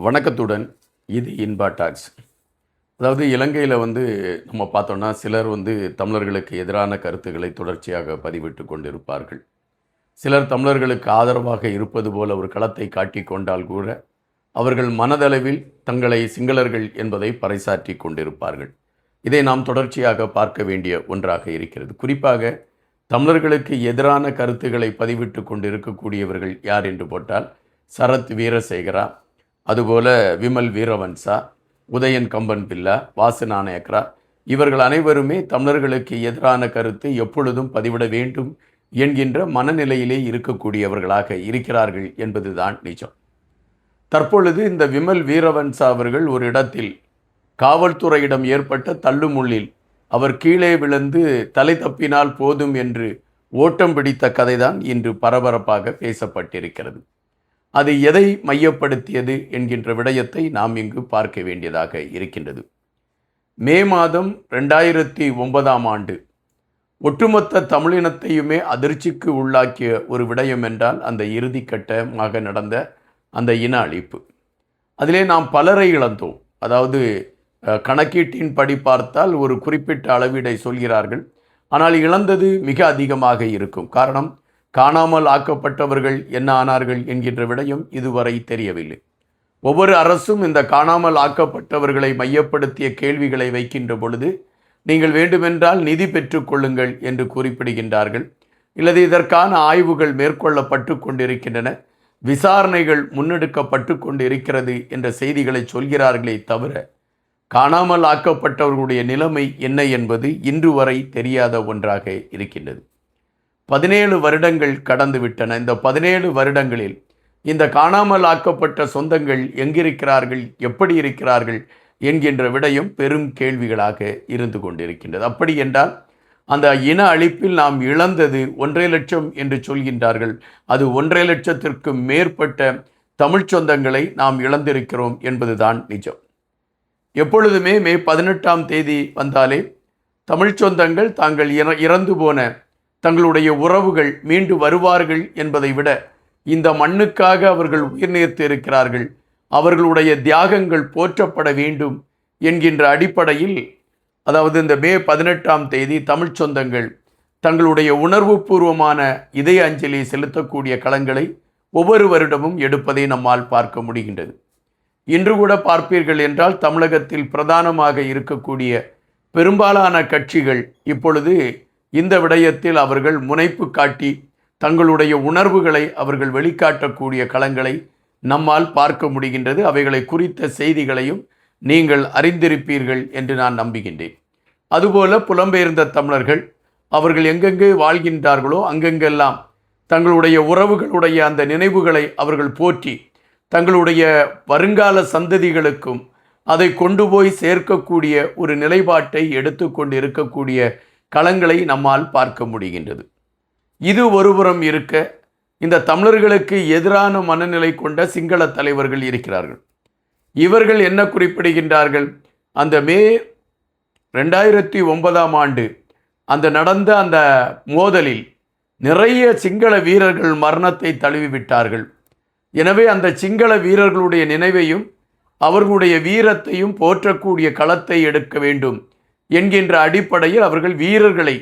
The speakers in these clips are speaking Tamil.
வணக்கத்துடன் இது இன்பா டாக்ஸ். அதாவது இலங்கையில் நம்ம பார்த்தோன்னா சிலர் தமிழர்களுக்கு எதிரான கருத்துக்களை தொடர்ச்சியாக பதிவிட்டு கொண்டிருப்பார்கள். சிலர் தமிழர்களுக்கு ஆதரவாக இருப்பது போல ஒரு களத்தை காட்டி கொண்டால் கூட அவர்கள் மனதளவில் தங்களை சிங்களர்கள் என்பதை பறைசாற்றி கொண்டிருப்பார்கள். இதை நாம் தொடர்ச்சியாக பார்க்க வேண்டிய ஒன்றாக இருக்கிறது. குறிப்பாக தமிழர்களுக்கு எதிரான கருத்துக்களை பதிவிட்டு கொண்டு இருக்கக்கூடியவர்கள் யார் என்று போட்டால் சரத் வீரசேகரா, அதுபோல விமல் வீரவன்சா, உதயன் கம்பன் பில்லா, வாசு நாணயக்கரா, இவர்கள் அனைவருமே தமிழர்களுக்கு எதிரான கருத்து எப்பொழுதும் பதிவிட வேண்டும் என்கின்ற மனநிலையிலே இருக்கக்கூடியவர்களாக இருக்கிறார்கள் என்பதுதான் நிஜம். தற்பொழுது இந்த விமல் வீரவன்சா அவர்கள் ஒரு இடத்தில் காவல்துறையிடம் ஏற்பட்ட தள்ளுமுள்ளில் அவர் கீழே விழுந்து தலை தப்பினால் போதும் என்று ஓட்டம் பிடித்த கதைதான் இன்று பரபரப்பாக பேசப்பட்டிருக்கிறது. அது எதை மையப்படுத்தியது என்கின்ற விடயத்தை நாம் இங்கு பார்க்க வேண்டியதாக இருக்கின்றது. மே மாதம் 2009 ஒட்டுமொத்த தமிழினத்தையுமே அதிர்ச்சிக்கு உள்ளாக்கிய ஒரு விடயம் என்றால் அந்த இறுதிக்கட்டமாக நடந்த அந்த இன அழிப்பு. அதிலே நாம் பலரை இழந்தோம். அதாவது கணக்கீட்டின் படி பார்த்தால் ஒரு குறிப்பிட்ட அளவீடை சொல்கிறார்கள். ஆனால் இழந்தது மிக அதிகமாக இருக்கும். காரணம், காணாமல் ஆக்கப்பட்டவர்கள் என்ன ஆனார்கள் என்கின்ற விடயம் இதுவரை தெரியவில்லை. ஒவ்வொரு அரசும் இந்த காணாமல் ஆக்கப்பட்டவர்களை மையப்படுத்திய கேள்விகளை வைக்கின்ற பொழுது நீங்கள் வேண்டுமென்றால் நிதி பெற்றுக்கொள்ளுங்கள் என்று குறிப்பிடுகின்றார்கள். இல்லது இதற்கான ஆய்வுகள் மேற்கொள்ளப்பட்டு கொண்டிருக்கின்றன, விசாரணைகள் முன்னெடுக்கப்பட்டு கொண்டிருக்கிறது என்ற செய்திகளை சொல்கிறார்களே தவிர காணாமல் ஆக்கப்பட்டவர்களுடைய நிலைமை என்ன என்பது இன்று வரை தெரியாத ஒன்றாக இருக்கின்றது. 17 வருடங்கள் கடந்து விட்டன. இந்த 17 வருடங்களில் இந்த காணாமல் ஆக்கப்பட்ட சொந்தங்கள் எங்கிருக்கிறார்கள், எப்படி இருக்கிறார்கள் என்கின்ற விடயம் பெரும் கேள்விகளாக இருந்து கொண்டிருக்கின்றது. அப்படி என்றால் அந்த இன அழிப்பில் நாம் இழந்தது 1.5 லட்சம் என்று சொல்கின்றார்கள். அது 1.5 லட்சத்திற்கு மேற்பட்ட தமிழ் சொந்தங்களை நாம் இழந்திருக்கிறோம் என்பதுதான் நிஜம். எப்பொழுதுமே மே 18 வந்தாலே தமிழ் சொந்தங்கள் தாங்கள் இறந்து போன தங்களுடைய உறவுகள் மீண்டு வருவார்கள் என்பதை விட இந்த மண்ணுக்காக அவர்கள் உயிர் நீர்த்து இருக்கிறார்கள், அவர்களுடைய தியாகங்கள் போற்றப்பட வேண்டும் என்கின்ற அடிப்படையில், அதாவது இந்த மே 18 தமிழ் சொந்தங்கள் தங்களுடைய உணர்வு பூர்வமான இதய அஞ்சலி செலுத்தக்கூடிய களங்களை ஒவ்வொரு வருடமும் எடுப்பதை நம்மால் பார்க்க முடிகின்றது. இன்று கூட பார்ப்பீர்கள் என்றால் தமிழகத்தில் பிரதானமாக இருக்கக்கூடிய பெரும்பாலான கட்சிகள் இப்பொழுது இந்த விடயத்தில் அவர்கள் முனைப்பு காட்டி தங்களுடைய உணர்வுகளை அவர்கள் வெளிக்காட்டக்கூடிய களங்களை நம்மால் பார்க்க முடிகின்றது. அவைகளை குறித்த செய்திகளையும் நீங்கள் அறிந்திருப்பீர்கள் என்று நான் நம்புகின்றேன். அதுபோல புலம்பெயர்ந்த தமிழர்கள் அவர்கள் எங்கெங்கு வாழ்கின்றார்களோ அங்கெங்கெல்லாம் தங்களுடைய உறவுகளுடைய அந்த நினைவுகளை அவர்கள் போற்றி தங்களுடைய வருங்கால சந்ததிகளுக்கும் அதை கொண்டு போய் சேர்க்கக்கூடிய ஒரு நிலைப்பாட்டை எடுத்துக்கொண்டு இருக்கக்கூடிய களங்களை நம்மால் பார்க்க முடிகின்றது. இது ஒருபுறம் இருக்க, இந்த தமிழர்களுக்கு எதிரான மனநிலை கொண்ட சிங்கள தலைவர்கள் இருக்கிறார்கள். இவர்கள் என்ன குறிப்பிடுகின்றார்கள்? அந்த மே 2009 அந்த நடந்த அந்த மோதலில் நிறைய சிங்கள வீரர்கள் மரணத்தை தழுவிவிட்டார்கள். எனவே அந்த சிங்கள வீரர்களுடைய நினைவையும் அவர்களுடைய வீரத்தையும் போற்றக்கூடிய களத்தை எடுக்க வேண்டும் என்கின்ற அடிப்படையில் அவர்கள் வீரர்களை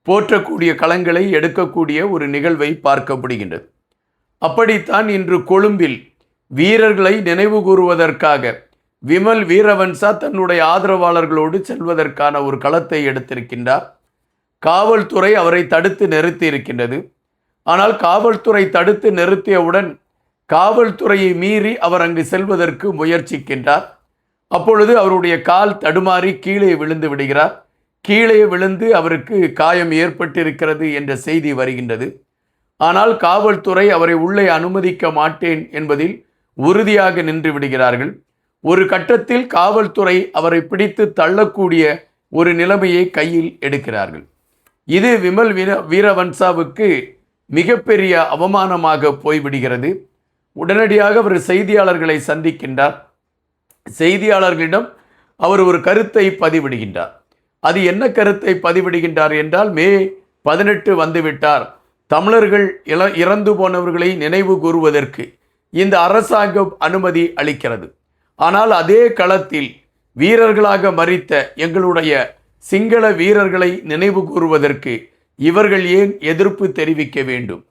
போற்றக்கூடிய களங்களை எடுக்கக்கூடிய ஒரு நிகழ்வை பார்க்க முடிகின்றது. அப்படித்தான் இன்று கொழும்பில் வீரர்களை நினைவு கூறுவதற்காக விமல் வீரவன்சா தன்னுடைய ஆதரவாளர்களோடு செல்வதற்கான ஒரு களத்தை எடுத்திருக்கின்றார். காவல்துறை அவரை தடுத்து நிறுத்தி இருக்கின்றது. ஆனால் காவல்துறை தடுத்து நிறுத்தியவுடன் காவல்துறையை மீறி அவர் அங்கு செல்வதற்கு முயற்சிக்கின்றார். அப்பொழுது அவருடைய கால் தடுமாறி கீழே விழுந்து விடுகிறார். கீழே விழுந்து அவருக்கு காயம் ஏற்பட்டிருக்கிறது என்ற செய்தி வருகின்றது. ஆனால் காவல்துறை அவரை உள்ளே அனுமதிக்க மாட்டேன் என்பதில் உறுதியாக நின்று விடுகிறார்கள். ஒரு கட்டத்தில் காவல்துறை அவரை பிடித்து தள்ளக்கூடிய ஒரு நிலைமையை கையில் எடுக்கிறார்கள். இது விமல் வீரவன்சாவுக்கு மிகப்பெரிய அவமானமாக போய்விடுகிறது. உடனடியாக அவர் செய்தியாளர்களை சந்திக்கின்றார். செய்தியாளர்களிடம் அவர் ஒரு கருத்தை பதிவிடுகின்றார். அது என்ன கருத்தை பதிவிடுகின்றார் என்றால், மே 18 வந்துவிட்டார், தமிழர்கள் இறந்து போனவர்களை நினைவு கூறுவதற்கு இந்த அரசாங்கம் அனுமதி அளிக்கிறது. ஆனால் அதே களத்தில் வீரர்களாக மரித்த எங்களுடைய சிங்கள வீரர்களை நினைவு கூறுவதற்கு இவர்கள் ஏன் எதிர்ப்பு தெரிவிக்க வேண்டும்?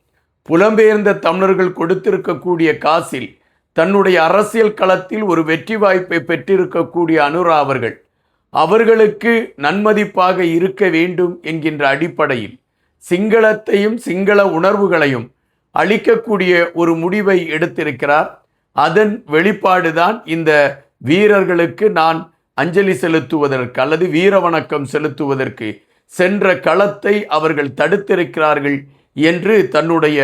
புலம்பெயர்ந்த தமிழர்கள் கொடுத்திருக்கக்கூடிய காசில் தன்னுடைய அரசியல் களத்தில் ஒரு வெற்றி வாய்ப்பை பெற்றிருக்கக்கூடிய அனுரா அவர்களுக்கு நன்மதிப்பாக இருக்க வேண்டும் என்கின்ற அடிப்படையில் சிங்களத்தையும் சிங்கள உணர்வுகளையும் அளிக்கக்கூடிய ஒரு முடிவை எடுத்திருக்கிறார். அதன் வெளிப்பாடுதான் இந்த வீரர்களுக்கு நான் அஞ்சலி செலுத்துவதற்கு அல்லது வீர வணக்கம் செலுத்துவதற்கு சென்ற களத்தை அவர்கள் தடுத்திருக்கிறார்கள் என்று தன்னுடைய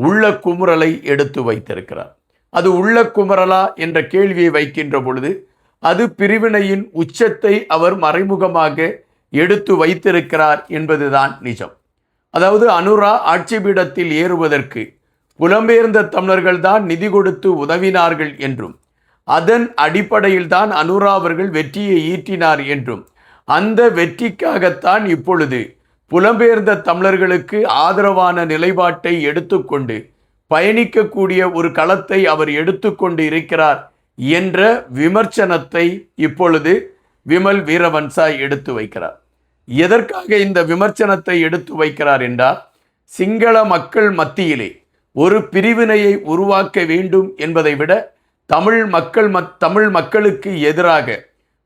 உள்ள குமுறலை எடுத்து வைத்திருக்கிறார். அது உள்ள குமரலா என்ற கேள்வியை வைக்கின்ற பொழுது அது பிரிவினையின் உச்சத்தை அவர் மறைமுகமாக எடுத்து வைத்திருக்கிறார் என்பதுதான் நிஜம். அதாவது அனுரா ஆட்சி பீடத்தில் ஏறுவதற்கு புலம்பெயர்ந்த தமிழர்கள் தான் நிதி கொடுத்து உதவினார்கள் என்றும் அதன் அடிப்படையில் தான் அனுரா வெற்றியை ஈட்டினார் என்றும் அந்த வெற்றிக்காகத்தான் இப்பொழுது புலம்பெயர்ந்த தமிழர்களுக்கு ஆதரவான நிலைப்பாட்டை எடுத்துக்கொண்டு பயணிக்கக்கூடிய ஒரு களத்தை அவர் எடுத்துக்கொண்டு இருக்கிறார் என்ற விமர்சனத்தை இப்பொழுது விமல் வீரவன்சா எடுத்து வைக்கிறார். எதற்காக இந்த விமர்சனத்தை எடுத்து வைக்கிறார் என்றால், சிங்கள மக்கள் மத்தியிலே ஒரு பிரிவினையை உருவாக்க வேண்டும் என்பதை விட தமிழ் மக்களுக்கு எதிராக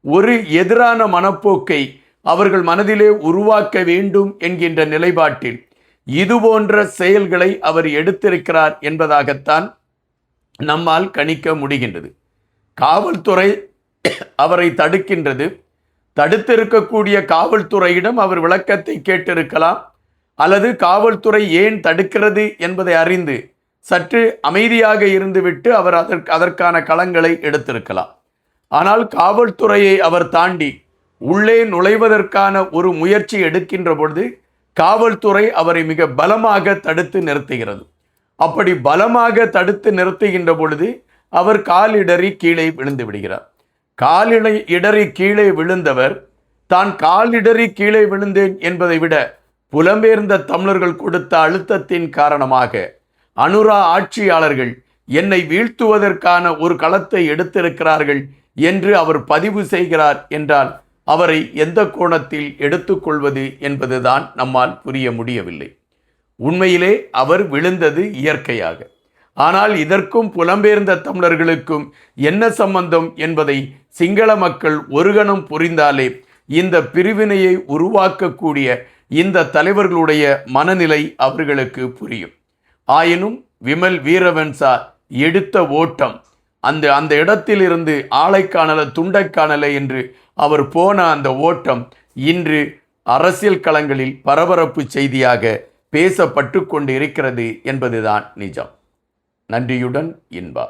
ஒரு எதிரான மனப்போக்கை அவர்கள் மனதிலே உருவாக்க வேண்டும் என்கின்ற நிலைப்பாட்டில் இதுபோன்ற செயல்களை அவர் எடுத்திருக்கிறார் என்பதாகத்தான் நம்மால் கணிக்க முடிகின்றது. காவல்துறை அவரை தடுக்கின்றது. தடுத்திருக்கக்கூடிய காவல்துறையிடம் அவர் விளக்கத்தை கேட்டிருக்கலாம், அல்லது காவல்துறை ஏன் தடுக்கிறது என்பதை அறிந்து சற்று அமைதியாக இருந்துவிட்டு அவர் அதற்கான களங்களை எடுத்திருக்கலாம். ஆனால் காவல்துறையை அவர் தாண்டி உள்ளே நுழைவதற்கான ஒரு முயற்சி எடுக்கின்ற பொழுது காவல்துறை அவரை மிக பலமாக தடுத்து நிறுத்துகிறது. அப்படி பலமாக தடுத்து நிறுத்துகின்ற பொழுது அவர் காலிடறி கீழே விழுந்து விடுகிறார். காலிடறி கீழே விழுந்தவர் தான் காலிடறி கீழே விழுந்தேன் என்பதை விட புலம்பெயர்ந்த தமிழர்கள் கொடுத்த அழுத்தத்தின் காரணமாக அனுரா ஆட்சியாளர்கள் என்னை வீழ்த்துவதற்கான ஒரு களத்தை எடுத்திருக்கிறார்கள் என்று அவர் பதிவு செய்கிறார் என்றால் அவரை எந்த கோணத்தில் எடுத்துக்கொள்வது என்பதுதான் நம்மால் புரிய முடியவில்லை. உண்மையிலே அவர் விழுந்தது இயற்கையாக. ஆனால் இதற்கும் புலம்பெயர்ந்த தமிழர்களுக்கும் என்ன சம்பந்தம் என்பதை சிங்கள மக்கள் ஒரு கணம் புரிந்தாலே இந்த பிரிவினையை உருவாக்கக்கூடிய இந்த தலைவர்களுடைய மனநிலை அவர்களுக்கு புரியும். ஆயினும் விமல் வீரவன்சா எடுத்த ஓட்டம் அந்த இடத்திலிருந்து ஆளை காணல துண்டை காணல என்று அவர் போன அந்த ஓட்டம் இன்று அரசியல் களங்களில் பரபரப்பு செய்தியாக பேசப்பட்டு கொண்டு இருக்கிறது என்பதுதான் நிஜம். நன்றியுடன் இன்பா.